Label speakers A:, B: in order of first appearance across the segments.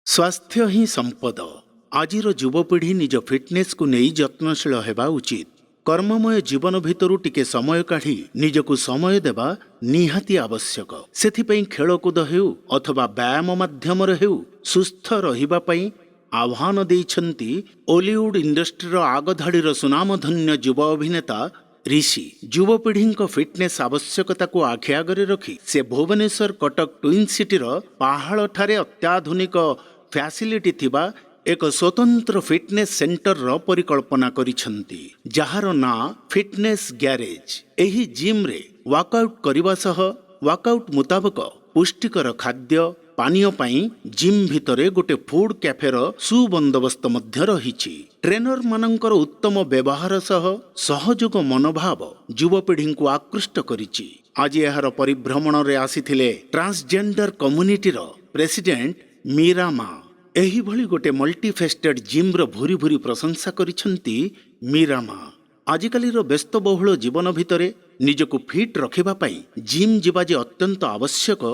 A: स्वास्थ्य ही संपद। आजिर युवपीढ़ी निज फिटनेस को नहीं यत्नशील होगा उचित। कर्ममय जीवन भितर टिके समय काढ़ी निजकु समय देवा निहाती आवश्यक। सेथिपई खेलकूद हेउ अथवा व्यायाम माध्यम हेउ सुस्थ रहिबा पई आह्वान देइछन्ति ओलीवुड इंडस्ट्रीर आगधाड़ीर सुनामधन्य युव अभिनेता ऋषि। युवपीढ़ी फिटनेस आवश्यकता को आखि आगरे रखी से भुवनेश्वर कटक ट्विन सिटीर पाहाड़ ठारे अत्याधुनिक फैसिलिटी थिबा एक स्वतंत्र फिटनेस सेंटर रो परिकल्पना करिछन्ति, जहार ना फिटनेस गैरेज। एही जिम रे वर्कआउट करबा सह वर्कआउट मुताबक पुष्टिकर खाद्य पानीय पाई जिम भितरे गोटे फूड कैफेर सुबंदोबस्त मध्य रहिछि। ट्रेनर मानकर उत्तम व्यवहार सह सहयोग मनोभाव युवपीढ़ी को आकृष्ट करिछि। आज एहार परिभ्रमण रे आसीथिले ट्रांसजेंडर कम्युनिटीर प्रेसिडेंट मीरा मा। एही भली गोटे मल्टीफेस्टेड जिम रो भूरी भूरी प्रशंसा करिछन्ति मीरा मा। आजिकालीर व्यस्तबहुल जीवन भितरे निजको फिट रखिबा पई जिम जिबा जे अत्यंत आवश्यक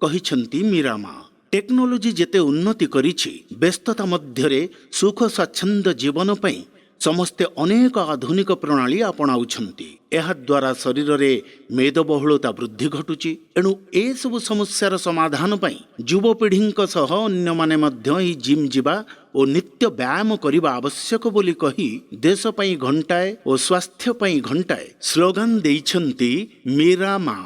A: कहिछन्ति मीरा मा। टेक्नोलोजी जेते उन्नति करिछि, व्यस्तता मध्यरे सुख स्वाच्छंद जीवन पई समस्ते अनेक आधुनिक प्रणाली अपनाउछन्ति। एहा द्वारा शरीर रे मेदबहुलता वृद्धि घटुछि। एणु ए सब समस्यार समाधान पई युवपीढ़ी सह अन्य माने मध्य ई जिम जिबा ओ नित्य व्यायाम करिबा आवश्यक बोली कही देश पई घंटाए ओ स्वास्थ्य पई घंटाए स्लोगान देइछन्ति मीरा मा।